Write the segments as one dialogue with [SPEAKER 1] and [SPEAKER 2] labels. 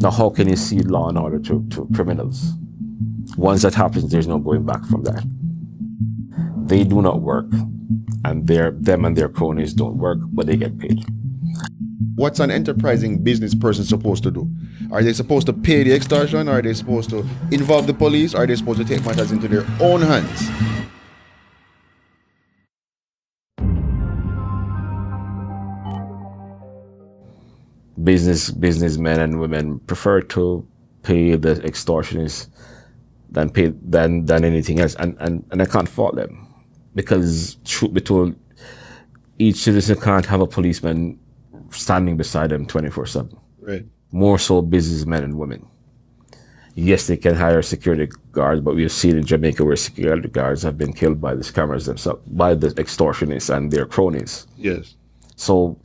[SPEAKER 1] Now, how can you see law and order to criminals? Once that happens, there's no going back from that. They do not work, and them and their cronies don't work, but they get paid.
[SPEAKER 2] What's an enterprising business person supposed to do? Are they supposed to pay the extortion? Are they supposed to involve the police? Are they supposed to take matters into their own hands?
[SPEAKER 1] Businessmen and women prefer to pay the extortionists than anything else, and I can't fault them, because truth be told, each citizen can't have a policeman standing beside them 24/7.
[SPEAKER 2] Right.
[SPEAKER 1] More so businessmen and women. Yes, they can hire security guards, but we've seen in Jamaica where security guards have been killed by the scammers themselves, by the extortionists and their cronies.
[SPEAKER 2] Yes.
[SPEAKER 1] So,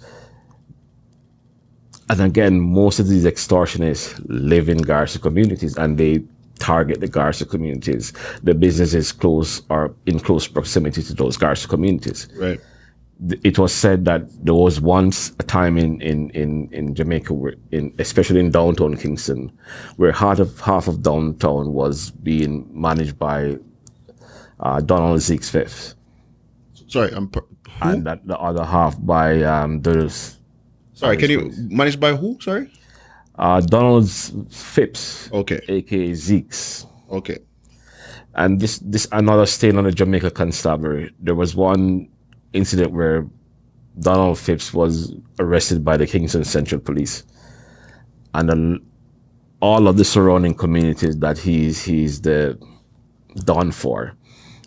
[SPEAKER 1] and again, most of these extortionists live in garrison communities, and they target the garrison communities. The businesses close or in close proximity to those garrison communities.
[SPEAKER 2] Right.
[SPEAKER 1] It was said that there was once a time in Jamaica, especially in downtown Kingston, where half of downtown was being managed by Dudus and Zeeks fifths.
[SPEAKER 2] Sorry,
[SPEAKER 1] and that the other half by Dudus.
[SPEAKER 2] Sorry, can you managed by who? Sorry,
[SPEAKER 1] Donald's Phipps.
[SPEAKER 2] Okay.
[SPEAKER 1] AKA Zeeks.
[SPEAKER 2] Okay.
[SPEAKER 1] And this another stain on the Jamaican Constabulary. There was one incident where Donald Phipps was arrested by the Kingston Central Police, and then all of the surrounding communities that he's the don for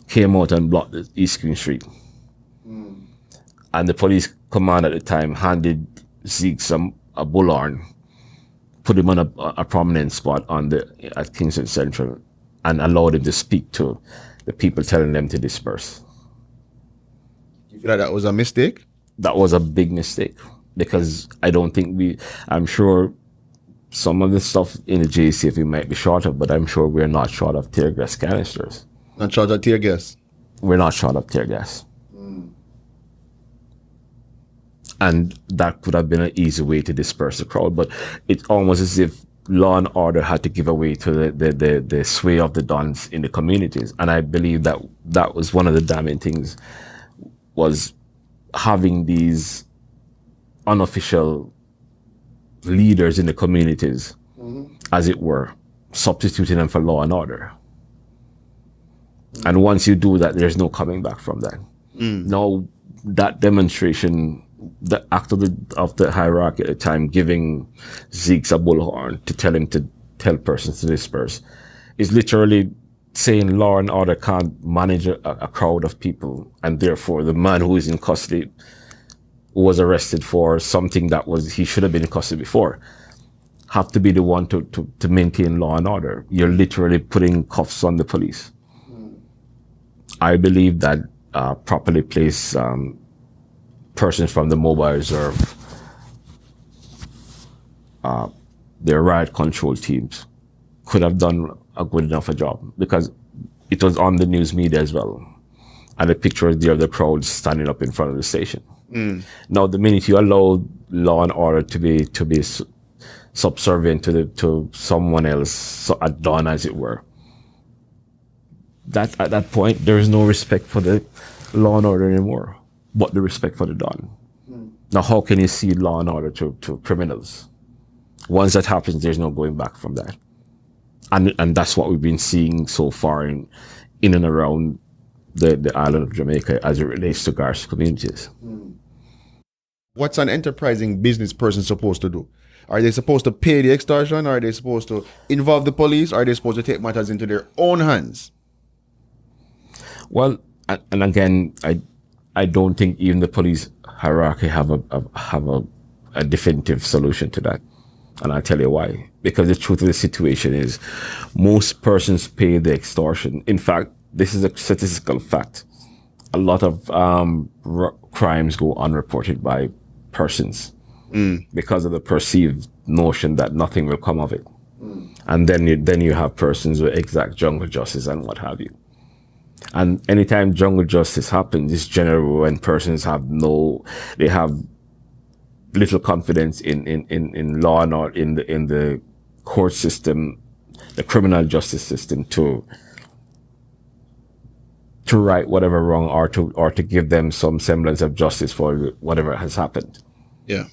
[SPEAKER 1] came out and blocked the East Queen Street. And the police command at the time handed Zeke a bullhorn, put him on a prominent spot at Kingston Central, and allowed him to speak to the people, telling them to disperse.
[SPEAKER 2] You feel like that was a mistake?
[SPEAKER 1] That was a big mistake, because I don't think I'm sure some of the stuff in the JCF we might be short of, but I'm sure we're not short of tear gas canisters.
[SPEAKER 2] Not short of tear gas?
[SPEAKER 1] We're not short of tear gas. And that could have been an easy way to disperse the crowd, but it's almost as if law and order had to give away to the sway of the dons in the communities. And I believe that was one of the damning things, was having these unofficial leaders in the communities, as it were, substituting them for law and order. And once you do that, there's no coming back from that. Now, that demonstration, the act of the hierarchy at the time, giving Zeeks a bullhorn to tell him to tell persons to disperse, is literally saying law and order can't manage a crowd of people, and therefore the man who is in custody, who was arrested for something that he should have been in custody before, have to be the one to maintain law and order. You're literally putting cuffs on the police. I believe that properly placed persons from the mobile reserve, their riot control teams, could have done a good enough a job, because it was on the news media as well, and the picture is there of the crowd standing up in front of the station. Now, the minute you allow law and order to be subservient to someone else, at dawn, as it were, at that point there is no respect for the law and order anymore, but the respect for the dawn. Now, how can you see law and order to criminals? Once that happens, there's no going back from that. And that's what we've been seeing so far in and around the island of Jamaica as it relates to garrison communities.
[SPEAKER 2] What's an enterprising business person supposed to do? Are they supposed to pay the extortion? Are they supposed to involve the police? Are they supposed to take matters into their own hands?
[SPEAKER 1] Well, and again, I don't think even the police hierarchy have a definitive solution to that. And I'll tell you why. Because the truth of the situation is, most persons pay the extortion. In fact, this is a statistical fact. A lot of crimes go unreported by persons because of the perceived notion that nothing will come of it. And then you have persons with exact jungle justice and what have you. And anytime jungle justice happens, it's generally when persons have little confidence in law and order, in the court system, the criminal justice system to right whatever wrong, or to give them some semblance of justice for whatever has happened.
[SPEAKER 2] Yeah.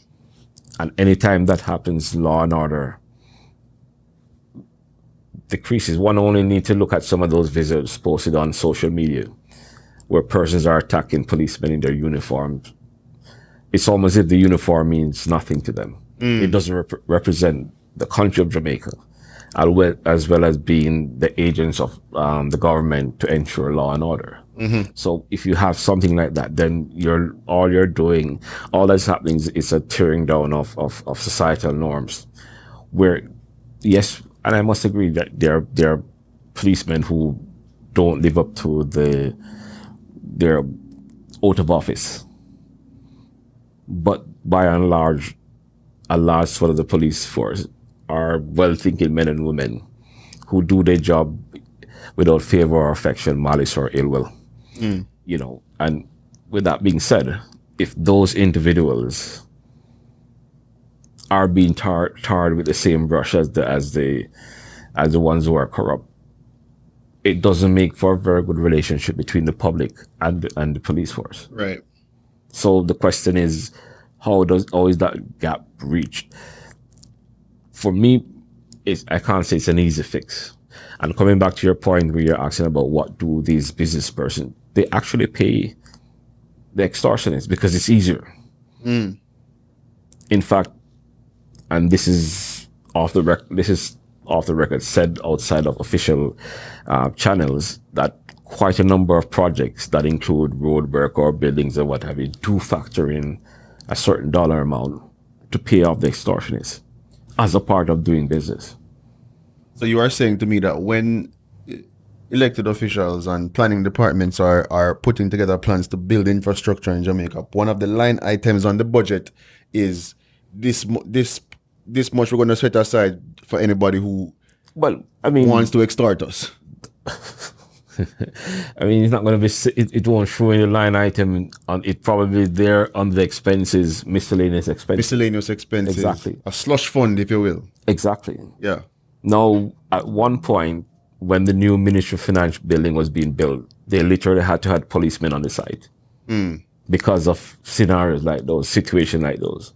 [SPEAKER 1] And anytime that happens, law and order decreases. One only need to look at some of those videos posted on social media where persons are attacking policemen in their uniforms. It's almost as if the uniform means nothing to them. It doesn't represent the country of Jamaica, as well as being the agents of the government to ensure law and order. So if you have something like that, then all that's happening is a tearing down of societal norms. Where, yes, and I must agree that there are policemen who don't live up to their oath of office. But by and large, a large swath of the police force are well-thinking men and women who do their job without favor or affection, malice or ill will. You know, and with that being said, if those individuals are being tarred with the same brush as the ones who are corrupt, it doesn't make for a very good relationship between the public and the police force.
[SPEAKER 2] Right.
[SPEAKER 1] So the question is, how is that gap reached? For me, I can't say it's an easy fix. And coming back to your point where you're asking about what do these business persons, they actually pay the extortionists because it's easier. In fact, and this is off the record, said outside of official channels, that quite a number of projects that include road work or buildings or what have you do factor in a certain dollar amount to pay off the extortionists as a part of doing business.
[SPEAKER 2] So you are saying to me that when elected officials and planning departments are putting together plans to build infrastructure in Jamaica, one of the line items on the budget is this much we're going to set aside for anybody who wants to extort us.
[SPEAKER 1] I mean, it's not going to be, it won't show any line item on it, probably there on the expenses, miscellaneous expenses.
[SPEAKER 2] Exactly. A slush fund, if you will.
[SPEAKER 1] Exactly.
[SPEAKER 2] Yeah.
[SPEAKER 1] Now, at one point, when the new Ministry of Finance building was being built, they literally had to have policemen on the site because of scenarios like those, situations like those.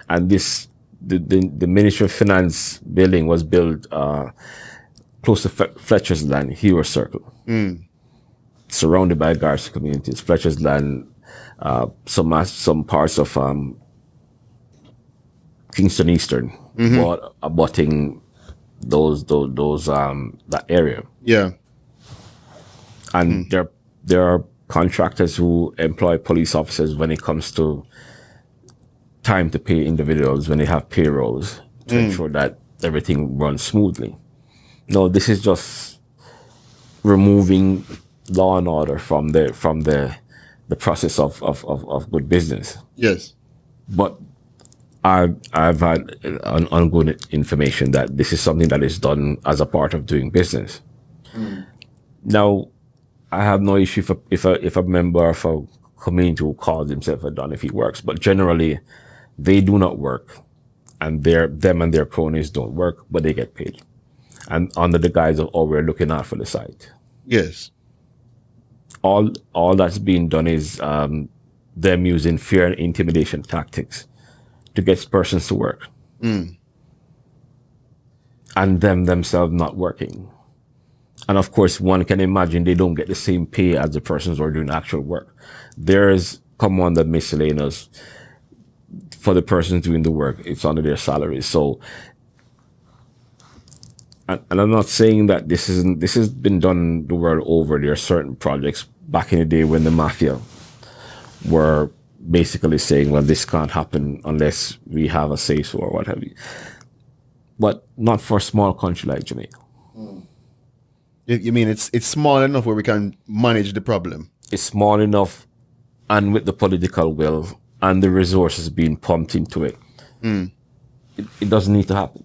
[SPEAKER 1] And the Ministry of Finance building was built close to Fletcher's Land, Hero Circle, surrounded by garrison communities. Fletcher's Land, some parts of Kingston Eastern, abutting that area.
[SPEAKER 2] Yeah.
[SPEAKER 1] And there are contractors who employ police officers when it comes to time to pay individuals when they have payrolls to ensure that everything runs smoothly. No, this is just removing law and order from the process of good business.
[SPEAKER 2] Yes.
[SPEAKER 1] But I've had an ongoing information that this is something that is done as a part of doing business. Now, I have no issue if a member of a community who calls himself a Don if he works, but generally they do not work, and them and their cronies don't work, but they get paid, and under the guise of, oh, we're looking out for the site.
[SPEAKER 2] Yes.
[SPEAKER 1] All that's being done is them using fear and intimidation tactics to get persons to work, and them themselves not working. And of course, one can imagine they don't get the same pay as the persons who are doing actual work. There's come on the miscellaneous for the persons doing the work. It's under their salaries. So, and I'm not saying that this has been done the world over. There are certain projects back in the day when the mafia were basically saying, well, this can't happen unless we have a say-so or what have you. But not for a small country like Jamaica.
[SPEAKER 2] You mean it's small enough where we can manage the problem?
[SPEAKER 1] It's small enough, and with the political will and the resources being pumped into it, it doesn't need to happen.